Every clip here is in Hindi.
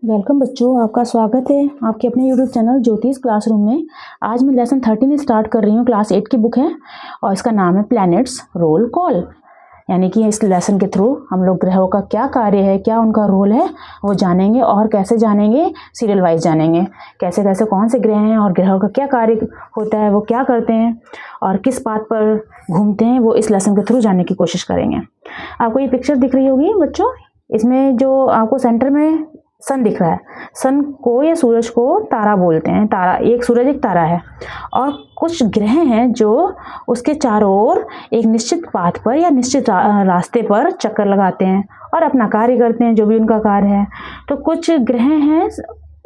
वेलकम बच्चों, आपका स्वागत है आपके अपने यूट्यूब चैनल ज्योतिष क्लासरूम में। आज मैं लेसन 13 स्टार्ट कर रही हूँ। क्लास 8 की बुक है और इसका नाम है प्लैनेट्स रोल कॉल। यानी कि इस लेसन के थ्रू हम लोग ग्रहों का क्या कार्य है, क्या उनका रोल है, वो जानेंगे। और कैसे जानेंगे? सीरियल वाइज जानेंगे। कैसे कैसे कौन से ग्रह हैं और ग्रहों का क्या कार्य होता है, वो क्या करते हैं और किस बात पर घूमते हैं, वो इस लेसन के थ्रू जानने की कोशिश करेंगे। आपको ये पिक्चर दिख रही होगी बच्चों। इसमें जो आपको सेंटर में सन दिख रहा है, सन को या सूरज को तारा बोलते हैं। तारा, एक सूरज एक तारा है। और कुछ ग्रह हैं जो उसके चारों ओर एक निश्चित पाथ पर या निश्चित रास्ते पर चक्कर लगाते हैं और अपना कार्य करते हैं, जो भी उनका कार्य है। तो कुछ ग्रह हैं,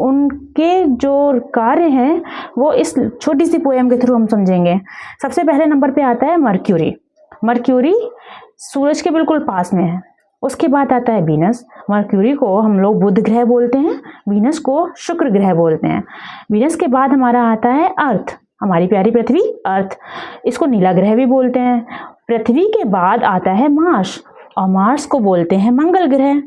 उनके जो कार्य हैं वो इस छोटी सी पोएम के थ्रू हम समझेंगे। सबसे पहले नंबर पे आता है मर्क्यूरी। मर्क्यूरी सूरज के बिल्कुल पास में है। उसके बाद आता है वीनस। मर्क्यूरी को हम लोग बुध ग्रह बोलते हैं, वीनस को शुक्र ग्रह बोलते हैं। वीनस के बाद हमारा आता है अर्थ, हमारी प्यारी पृथ्वी, अर्थ। इसको नीला ग्रह भी बोलते हैं। पृथ्वी के बाद आता है मार्स और मार्स को बोलते हैं मंगल ग्रह।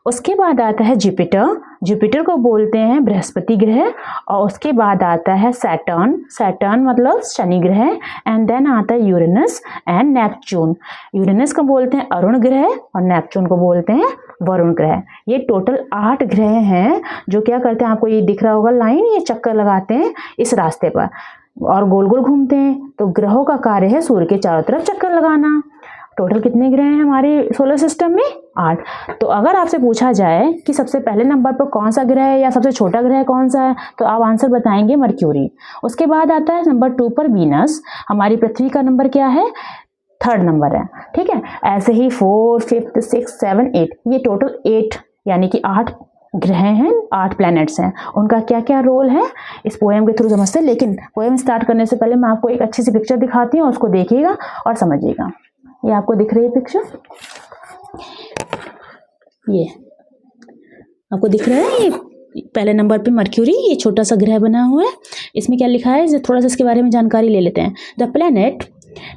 उसके बाद आता है जुपिटर, जुपिटर को बोलते हैं बृहस्पति ग्रह। और उसके बाद आता है सैटर्न, सैटर्न मतलब शनि ग्रह। एंड देन आता है यूरेनस एंड नेपच्यून। यूरेनस को बोलते हैं अरुण ग्रह और नेपच्यून को बोलते हैं वरुण ग्रह। ये टोटल 8 ग्रह हैं जो क्या करते हैं, आपको ये दिख रहा होगा लाइन, ये चक्कर लगाते हैं इस रास्ते पर और गोल गोल घूमते हैं। तो ग्रहों का कार्य है सूर्य के चारों तरफ चक्कर लगाना। टोटल कितने ग्रह हैं हमारे सोलर सिस्टम में? 8। तो अगर आपसे पूछा जाए कि सबसे पहले नंबर पर कौन सा ग्रह है या सबसे छोटा ग्रह कौन सा है, तो आप आंसर बताएंगे मर्क्यूरी। उसके बाद आता है नंबर 2 पर वीनस। हमारी पृथ्वी का नंबर क्या है? 3rd नंबर है। ठीक है, ऐसे ही 4, 5, 6, 7, 8, ये टोटल 8 यानी कि 8 ग्रह हैं, 8 प्लैनेट्स हैं। उनका क्या क्या रोल है इस पोएम के थ्रू समझते हैं। लेकिन पोएम स्टार्ट करने से पहले मैं आपको एक अच्छी सी पिक्चर दिखाती हूँ, उसको देखिएगा और समझिएगा। ये आपको दिख रही है पिक्चर, ये आपको दिख रहा है। ये पहले नंबर पे मर्क्यूरी, ये छोटा सा ग्रह बना हुआ है। इसमें क्या लिखा है, थोड़ा सा इसके बारे में जानकारी ले लेते हैं। The planet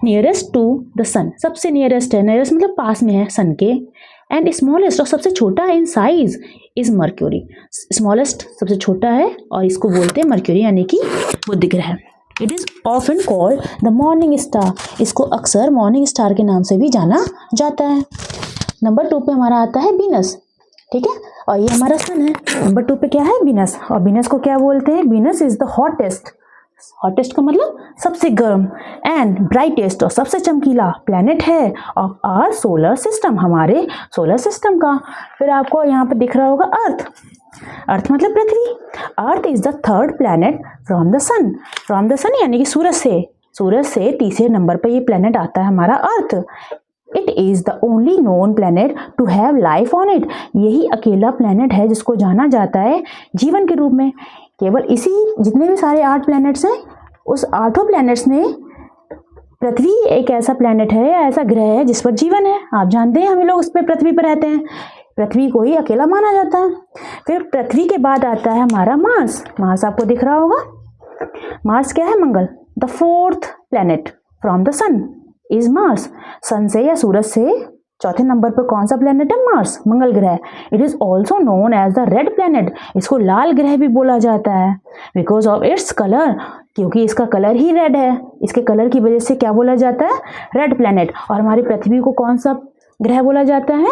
nearest to the sun, सबसे नियरेस्ट है, नियरेस्ट मतलब पास में है सन के। एंड स्मॉलेस्ट और सबसे छोटा है in size is mercury. Smallest सबसे छोटा है और इसको बोलते हैं मर्क्यूरी यानी कि बुध ग्रह। It is often called the morning star, इसको अक्सर मॉर्निंग स्टार के नाम से भी जाना जाता है। नंबर 2 पे हमारा आता है वीनस। ठीक है, और ये हमारा सन है। नंबर 2 पे क्या है? वीनस। और वीनस को क्या बोलते हैं? Venus is the hottest, hottest का मतलब सबसे गर्म, एंड ब्राइटेस्ट और सबसे चमकीला प्लैनेट है ऑफ आवर सोलर सिस्टम, हमारे सोलर सिस्टम का। फिर आपको यहाँ पे दिख रहा होगा अर्थ। अर्थ मतलब पृथ्वी। Earth is the 3rd planet from the sun. From the sun यानी कि सूरज से 3रे नंबर पर ये प्लैनेट आता है हमारा earth. It is the only known planet to have life on it, यही अकेला प्लैनेट है जिसको जाना जाता है जीवन के रूप में। केवल इसी, जितने भी सारे 8 प्लैनेट्स हैं, उस 8 प्लैनेट्स में पृथ्वी एक ऐसा प्लैनेट है या ऐसा ग्रह है जिस पर जीवन है। आप जानते हैं हम लोग उस पर पृथ्वी पर रहते हैं, पृथ्वी को ही अकेला माना जाता है। फिर पृथ्वी के बाद आता है हमारा मार्स। मार्स आपको दिख रहा होगा। मार्स क्या है? मंगल। The 4th planet from the sun is Mars. Sun से या सूरज से 4थे नंबर पर कौन सा प्लैनेट है? मार्स, मंगल ग्रह। It is also known as the red planet, इसको लाल ग्रह भी बोला जाता है। बिकॉज ऑफ इट्स कलर, क्योंकि इसका कलर ही रेड है, इसके कलर की वजह से क्या बोला जाता है? Red planet. और हमारी पृथ्वी को कौन सा ग्रह बोला जाता है?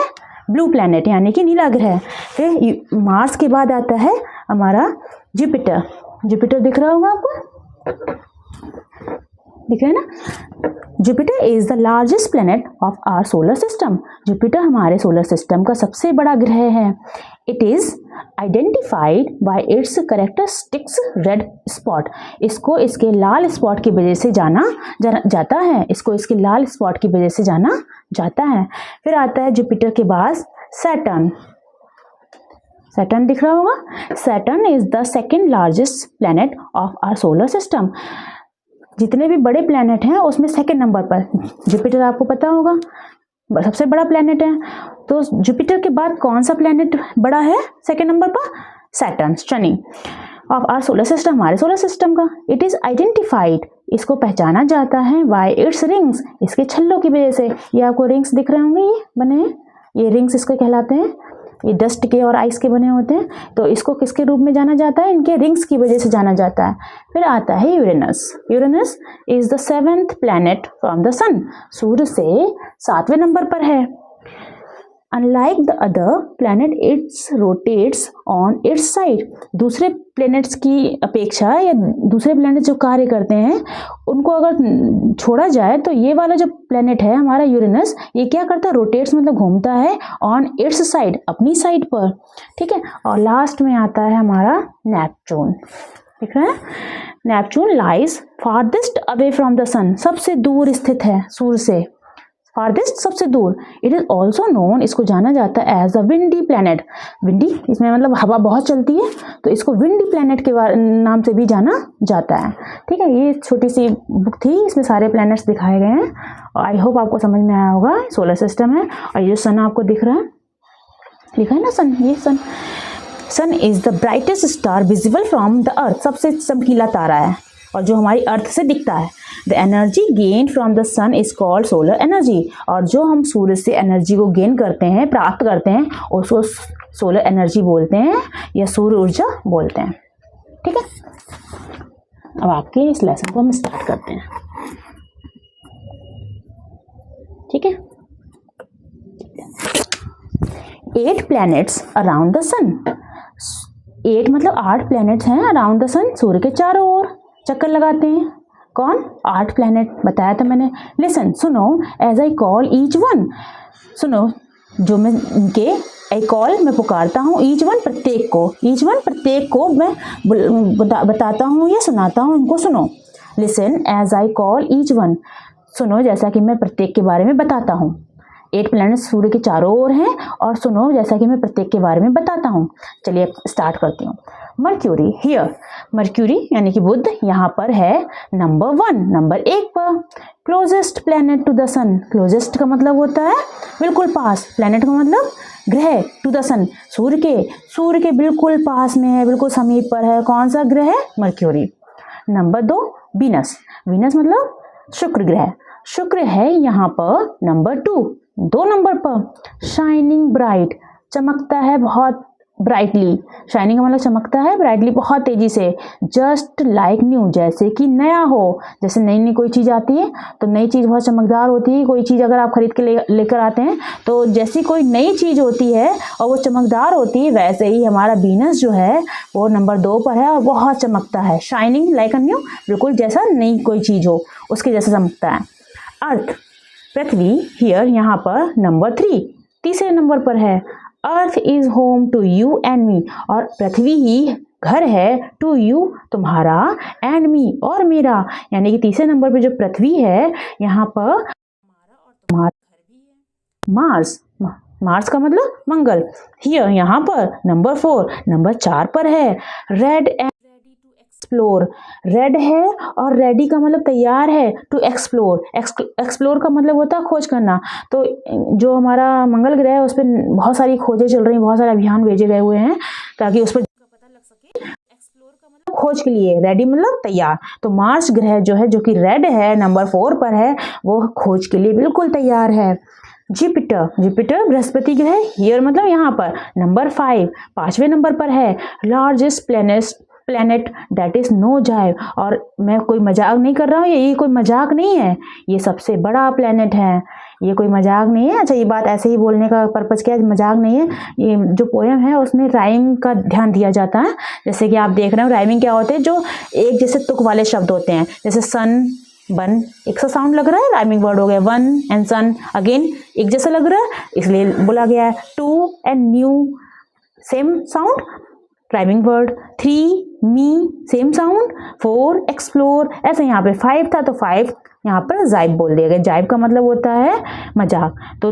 ब्लू प्लैनेट यानी कि नीला ग्रह। फिर मार्स के बाद आता है हमारा जुपिटर। जुपिटर दिख रहा होगा आपको, दिख रहा है ना? Jupiter is the largest planet of our solar system. Jupiter हमारे सोलर सिस्टम का सबसे बड़ा ग्रह है। It is identified by its characteristics red spot, इसको इसके लाल स्पॉट की वजह से जाना जाता है। इसको इसके लाल स्पॉट की वजह से जाना जाता है। फिर आता है जुपिटर के बाद सैटर्न। सैटर्न दिख रहा होगा। Saturn is the 2nd largest planet of our solar system. जितने भी बड़े प्लैनेट हैं उसमें 2nd नंबर पर जुपिटर, आपको पता होगा सबसे बड़ा प्लैनेट है। तो जुपिटर के बाद कौन सा प्लैनेट बड़ा है 2nd नंबर पर? सैटर्न, शनि ऑफ आवर सोलर सिस्टम, हमारे सोलर सिस्टम का। इट इज आइडेंटिफाइड, इसको पहचाना जाता है बाय इट्स रिंग्स, इसके छल्लों की वजह से। ये आपको रिंग्स दिख रहे होंगे, ये बने, ये रिंग्स इसके कहलाते हैं। ये डस्ट के और आइस के बने होते हैं, तो इसको किसके रूप में जाना जाता है? इनके रिंग्स की वजह से जाना जाता है। फिर आता है Uranus. Uranus is the 7th planet from the sun, सूर्य से 7वें नंबर पर है। Unlike the other planet, it rotates on its side. दूसरे प्लैनेट्स की अपेक्षा या दूसरे प्लैनेट जो कार्य करते हैं उनको अगर छोड़ा जाए तो ये वाला जो प्लैनेट है हमारा यूरेनस, ये क्या करता है? रोटेट्स मतलब घूमता है ऑन इट्स साइड, अपनी साइड पर, ठीक है। और लास्ट में आता है हमारा नेपच्यून, ठीक है। Neptune lies farthest away from the sun, सबसे दूर स्थित है सूर्य से, फारदेस्ट सबसे दूर। इट इज ऑल्सो नोन, इसको जाना जाता है as a windy planet. Windy इसमें मतलब हवा बहुत चलती है, तो इसको विंडी प्लैनेट के नाम से भी जाना जाता है, ठीक है। ये छोटी सी बुक थी, इसमें सारे प्लैनेट्स दिखाए गए हैं और आई होप आपको समझ में आया होगा। सोलर सिस्टम है और ये सन आपको दिख रहा है, लिखा है ना सन, ये sun. Sun is the brightest star visible from the earth, सबसे चमकीला तारा है और जो हमारी अर्थ से दिखता है। The energy gain from the sun is called solar energy, और जो हम सूर्य से एनर्जी को गेन करते हैं, प्राप्त करते हैं, उसको सोलर एनर्जी बोलते हैं या सूर्य ऊर्जा बोलते हैं, ठीक है। अब आपके इस लेसन को हम स्टार्ट करते हैं, ठीक है। 8 प्लैनेट्स अराउंड द सन, 8 मतलब 8 प्लैनेट्स हैं अराउंड द सन, सूर्य के चारों ओर चक्कर लगाते हैं। कौन? 8 प्लैनेट बताया था मैंने। लिसन, सुनो, as I call each one, सुनो जो मैं इनके आई कॉल मैं पुकारता हूँ, ईच वन प्रत्येक को, ईच वन प्रत्येक को मैं बताता हूँ या सुनाता हूँ, उनको सुनो। Listen as I call each one, सुनो जैसा कि मैं प्रत्येक के बारे में बताता हूँ। 8 प्लैनेट सूर्य के चारों ओर हैं और सुनो जैसा कि मैं प्रत्येक के बारे में बताता हूँ। चलिए स्टार्ट करती हूँ। मर्क्यूरी हियर, मर्क्यूरी यानी कि बुध यहाँ पर है नंबर 1, नंबर 1 पर। Closest planet to the sun, closest का मतलब होता है बिल्कुल पास, प्लैनेट का मतलब ग्रह, टू द सन सूर्य के बिल्कुल पास में है, बिल्कुल समीप पर है। कौन सा ग्रह है? मर्क्यूरी। नंबर 2 वीनस, वीनस मतलब शुक्र ग्रह, शुक्र है यहाँ पर नंबर 2, 2 नंबर पर। शाइनिंग ब्राइट, चमकता है बहुत ब्राइटली, शाइनिंग का मतलब चमकता है, ब्राइटली बहुत तेजी से। जस्ट लाइक न्यू, जैसे कि नया हो, जैसे नई नई कोई चीज़ आती है तो नई चीज़ बहुत चमकदार होती है। कोई चीज़ अगर आप खरीद के लेकर आते हैं तो जैसी कोई नई चीज़ होती है और वो चमकदार होती है, वैसे ही हमारा वीनस जो है वो नंबर 2 पर है और बहुत चमकता है। शाइनिंग लाइक अ न्यू, बिल्कुल जैसा नई कोई चीज़ हो उसके जैसा चमकता है। अर्थ, पृथ्वी हियर यहाँ पर नंबर 3, तीसरे नंबर पर है। Earth is home to you and me, और पृथ्वी ही घर है टू यू तुम्हारा, एंड मी और मेरा, यानी कि तीसरे नंबर पे जो पृथ्वी है यहाँ पर हमारा और तुम्हारा घर भी है। मार्स, मार्स का मतलब मंगल, हियर यहाँ पर नंबर 4, नंबर 4 पर है। Red and ready to explore, red है और रेडी का मतलब तैयार है, टू एक्सप्लोर, एक्सप्लोर का मतलब होता है खोज करना। तो जो हमारा मंगल ग्रह है उस पर बहुत सारी खोजें चल रही हैं, बहुत सारे अभियान भेजे गए हुए हैं ताकि उस पर पता लग सके। एक्सप्लोर का मतलब खोज के लिए, रेडी मतलब तैयार। तो मार्स ग्रह जो है, जो कि रेड है, नंबर 4 पर है, वो खोज के लिए बिल्कुल तैयार है। जुपिटर, जुपिटर बृहस्पति ग्रह, हियर मतलब यहाँ पर नंबर 5, 5वें नंबर पर है। Largest planet that is no jive, और मैं कोई मजाक नहीं कर रहा हूँ, ये कोई मजाक नहीं है, ये सबसे बड़ा प्लैनेट है, ये कोई मजाक नहीं है। अच्छा, ये बात ऐसे ही बोलने का पर्पज़ क्या है, मजाक नहीं है। ये जो पोएम है उसमें राइम का ध्यान दिया जाता है, जैसे कि आप देख रहे हो राइमिंग क्या होते हैं, जो एक जैसे तुक वाले शब्द होते हैं, जैसे सन वन एक सा साउंड लग रहा है, राइमिंग वर्ड हो गया। वन एंड सन अगेन एक जैसा लग रहा है, इसलिए बोला गया है। Two and new same sound, rhyming word. 3 me same sound. 4 explore, ऐसे यहाँ पे 5 था तो 5 यहाँ पर जाइब बोल दिया गया। जाइब का मतलब होता है मजाक। तो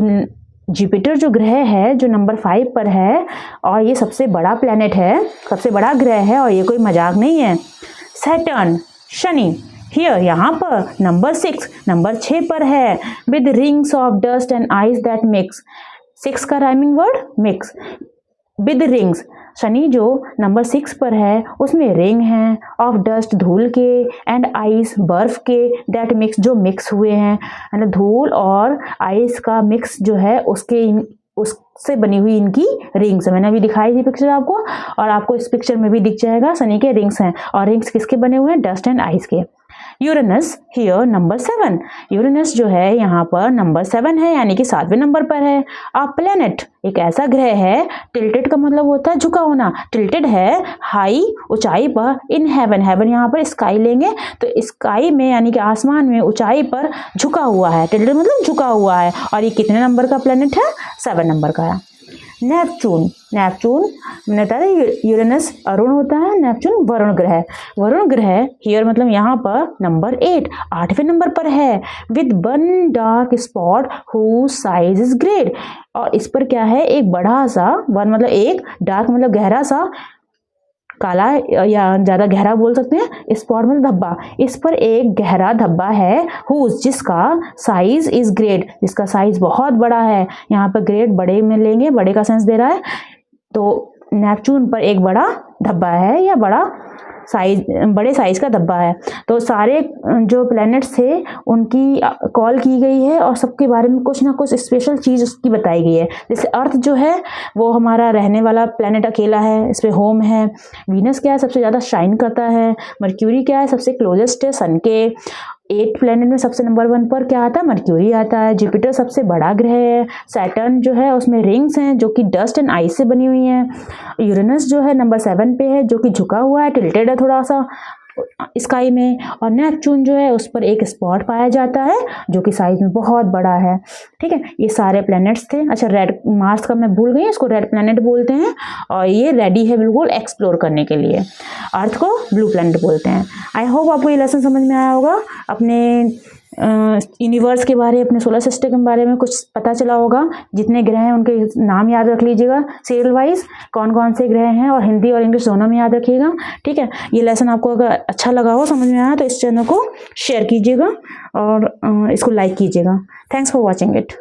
जुपिटर जो ग्रह है जो नंबर 5 पर है और ये सबसे बड़ा प्लैनेट है, सबसे बड़ा ग्रह है और ये कोई मजाक नहीं है। सैटर्न, शनि, हियर यहाँ पर नंबर 6, नंबर 6 पर है। With rings of dust and ice that mix, 6 का rhyming word mix. With rings, Shani जो नंबर 6 पर है उसमें रिंग हैं, ऑफ डस्ट धूल के, एंड आइस बर्फ के, दैट मिक्स जो मिक्स हुए हैं, मतलब धूल और आइस का मिक्स जो है उससे बनी हुई इनकी रिंग्स है। मैंने अभी दिखाई थी पिक्चर आपको, और आपको इस पिक्चर में भी दिख जाएगा सनी के रिंग्स हैं, और रिंग्स किसके बने हुए हैं? डस्ट एंड आइस के। यूरेनस हियर नंबर 7, यूरेनस जो है यहाँ पर नंबर 7 है, यानी कि 7वें नंबर पर है। अ प्लेनेट एक ऐसा ग्रह है, टिल्टेड का मतलब होता है झुका होना, टिल्टेड है हाई ऊंचाई पर, इन हेवन, हेवन यहाँ पर स्काई लेंगे तो स्काई में यानी कि आसमान में ऊंचाई पर झुका हुआ है, टिल्टेड मतलब झुका हुआ है। और ये कितने नंबर का प्लेनेट है? 7 नंबर का है। नेपचून, नेपचून मैंने बताया यूरेनस अरुण होता है, नेपचून वरुण ग्रह। वरुण ग्रह हियर मतलब यहाँ पर नंबर 8, 8वें नंबर पर है, with one dark spot whose size is great. और इस पर क्या है? एक बड़ा सा, वन मतलब एक, डार्क मतलब गहरा सा, काला या ज़्यादा गहरा बोल सकते हैं, स्पॉट मतलब धब्बा, इस पर एक गहरा धब्बा है, हुज जिसका साइज इज ग्रेट, जिसका साइज बहुत बड़ा है। यहाँ पर ग्रेट बड़े में लेंगे, बड़े का सेंस दे रहा है, तो नेपचून पर एक बड़ा धब्बा है या बड़ा साइज, बड़े साइज का धब्बा है। तो सारे जो प्लैनेट्स थे उनकी कॉल की गई है और सबके बारे में कुछ ना कुछ स्पेशल चीज़ उसकी बताई गई है। जैसे अर्थ जो है वो हमारा रहने वाला प्लैनेट अकेला है, इस पे होम है। वीनस क्या है? सबसे ज़्यादा शाइन करता है। मर्क्यूरी क्या है? सबसे क्लोजेस्ट है सन के। 8 प्लैनेट में सबसे नंबर 1 पर क्या आता है? मर्क्यूरी आता है। जुपिटर सबसे बड़ा ग्रह है। सैटर्न जो है उसमें रिंग्स हैं जो कि डस्ट एंड आइस से बनी हुई हैं। यूरेनस जो है नंबर 7 पे है, जो कि झुका हुआ है, टिल्टेड है थोड़ा सा स्काई में। और नेपचून जो है उस पर एक स्पॉट पाया जाता है जो कि साइज में बहुत बड़ा है। ठीक है, ये सारे प्लैनेट्स थे। अच्छा, रेड मार्स का मैं भूल गई, इसको रेड प्लैनेट बोलते हैं, और ये रेडी है बिल्कुल एक्सप्लोर करने के लिए। अर्थ को ब्लू प्लैनेट बोलते हैं। आई होप आपको ये लेसन समझ में आया होगा। अपने यूनिवर्स के बारे, अपने सोलर सिस्टम के बारे में कुछ पता चला होगा। जितने ग्रह हैं उनके नाम याद रख लीजिएगा सीरियल वाइज, कौन कौन से ग्रह हैं, और हिंदी और इंग्लिश दोनों में याद रखिएगा। ठीक है, ये लेसन आपको अगर अच्छा लगा हो, समझ में आया, तो इस चैनल को शेयर कीजिएगा और इसको लाइक कीजिएगा। Thanks for watching it.